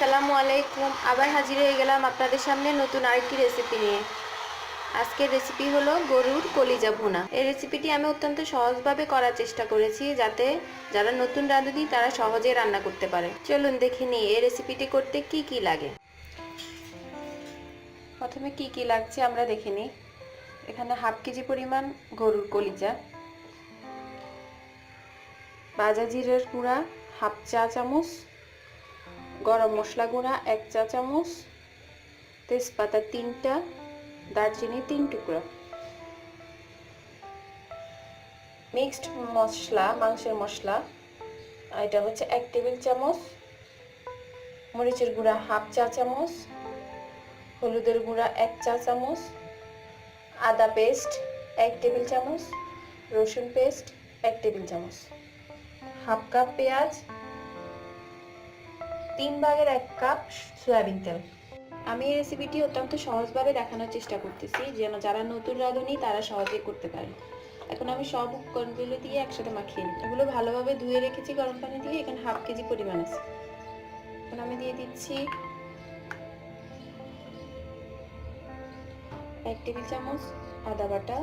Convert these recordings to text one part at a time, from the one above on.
আসসালামু আলাইকুম। আবার হাজির হয়ে গেলাম আপনাদের সামনে নতুন আরেকটি রেসিপি নিয়ে। আজকের রেসিপি হলো গরুর কলিজা ভুনা। এই রেসিপিটি আমি অত্যন্ত সহজভাবে করার চেষ্টা করেছি, যাতে যারা নতুন রাঁধুনি তারা সহজে রান্না করতে পারে। চলুন দেখে নিই এই রেসিপিটি করতে কি কি লাগে। প্রথমে কি কি লাগছে আমরা দেখে নিই। এখানে হাফ কেজি পরিমাণ গরুর কলিজা, ভাজা জিরার গুঁড়া হাফ চা চামচ, গরম মশলা গুঁড়া 1 চা চামচ, তেজপাতা 3টা, দারচিনি 3 টুকরা, মিক্সড মশলা মাংসের মশলা এটা হচ্ছে 1 টেবিল চামচ, মরিচের গুঁড়া হাফ চা চামচ, হলুদের গুঁড়া 1 চা চামচ, আদা পেস্ট 1 টেবিল চামচ, রসুন পেস্ট 1 টেবিল চামচ, হাফ কাপ পেঁয়াজ, 3/1 কাপ সয়াবিন তেল। আমি এই রেসিপিটি অত্যন্ত সহজভাবে দেখানোর চেষ্টা করতেছি, যেন যারা নতুন রাঁধুনি তারা সহজে করতে পারে। এখন আমি সব উপকরণগুলো দিয়ে একসাথে মাখিয়ে নিই। এগুলো ভালোভাবে ধুয়ে রেখেছি গরম পানি দিয়ে। এখানে হাফ কেজি পরিমাণ আছে। এখন আমি দিয়ে দিচ্ছি 1 টেবিল চামচ আদা বাটা,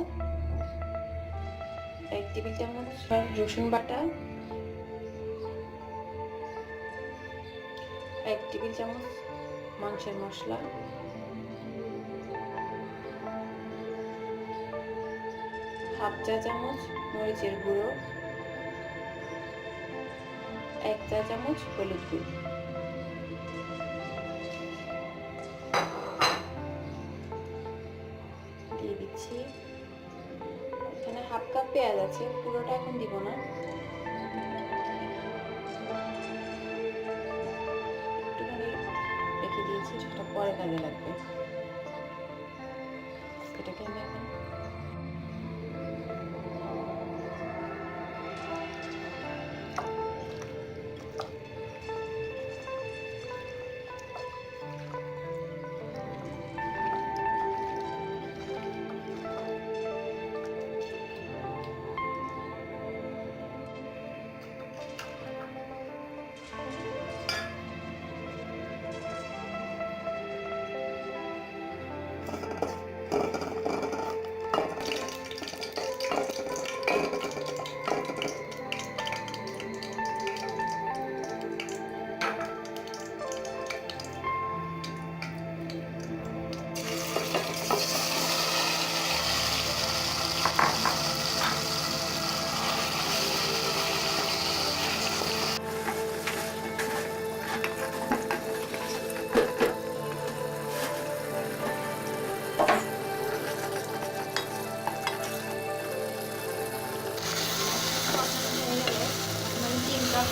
1 টেবিল চামচ রসুন বাটা, 1 টেবিল চামচ মাংসের মশলা, হাফ চা চামচ মরিচের গুঁড়ো, 1 চা চামচ হলুদ গুঁড়ো। দিয়ে দিচ্ছি। এখানে হাফ কাপ পেঁয়াজ আছে, পুরোটা এখন দিব না, একটুখানি রেখে দিয়েছি, সেটা পরে কাজে লাগবে। এটাকে আমি এখন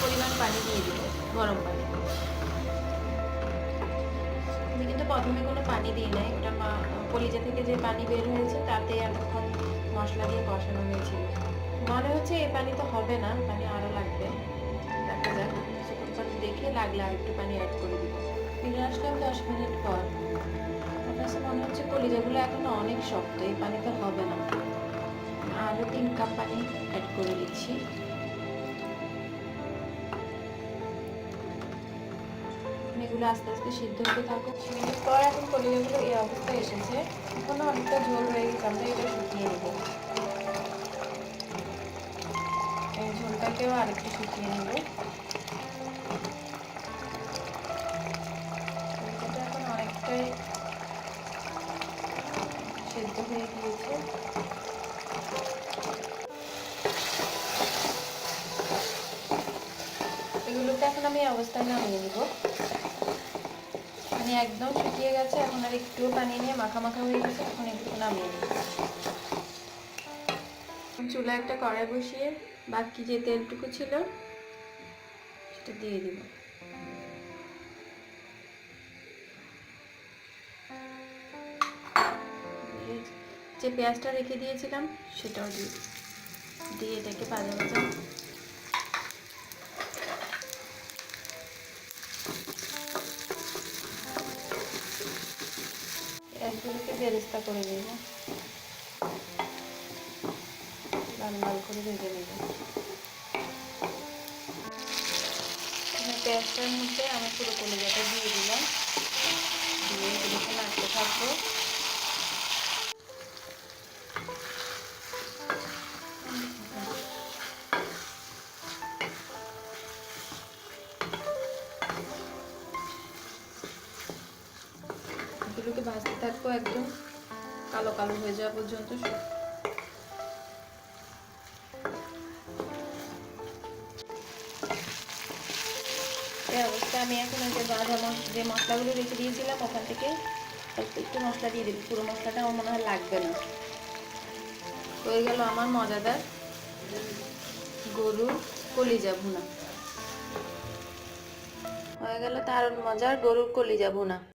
পরিমাণ পানি দিয়ে দিব, গরম পানি। আমি কিন্তু প্রথমে কোনো পানি দিই নাই, ওটা কলিজা থেকে যে পানি বের হয়েছে তাতে এতক্ষণ মশলা দিয়ে কষানো হয়েছিল। মনে হচ্ছে এই পানি তো হবে না, পানি আরো লাগবে, দেখা যাক। কিছুক্ষণ দেখে লাগলে আর একটু পানি অ্যাড করে দিব। ফিরে আসলাম 10 মিনিট পর। আমার কাছে মনে হচ্ছে কলিজাগুলো এখনো অনেক শক্ত, এই পানি তো হবে না। আরো 3 কাপ পানি অ্যাড করে দিচ্ছি। এগুলো আস্তে আস্তে সিদ্ধ হতে থাকুক। মিনিট পর এখন কলিজাগুলো এই অবস্থায় এসেছে, এখনো অনেকটা ঝোল হয়ে গেছে, আমরা এটা শুকিয়ে নেব। এই ঝোলটাকেও আরেকটু শুকিয়ে নেব। কলিজাটা এখন অনেকটাই সিদ্ধ হয়ে গিয়েছে। এগুলোকে এখন আমি এই অবস্থায় নামিয়ে নেব। পানি একদম শুকিয়ে গেছে, এখন আর একটুও পানি নিয়ে মাখা মাখা হয়ে গেছে। এখন একটু নামিয়ে নিই। চুলায় একটা কড়াই বসিয়ে বাকি যে তেলটুকু ছিল সেটা দিয়ে দিব। যে পেঁয়াজটা রেখে দিয়েছিলাম সেটাও দিয়ে এটাকে ভাজা ভাজা পেঁয়াজগুলোকে বেরেস্তা করে নেব, লাল লাল করে ভেজে নেব। পেঁয়াজটার মধ্যে আমি পুরো কলিজাটা দিয়ে দিব। এগুলোকে ভাজতে থাকবো একদম কালো কালো হয়ে যাওয়া পর্যন্ত। এই অবস্থায় আমি এখন যে মশলাগুলো রেখে দিয়েছিলাম ওখান থেকে একটু মশলা দিয়ে দেবো। পুরো মশলাটা আমার মনে হয় লাগবে না। হয়ে গেল আমার মজাদার গরুর কলিজা ভুনা। হয়ে গেল দারুণ মজার গরুর কলিজা ভুনা।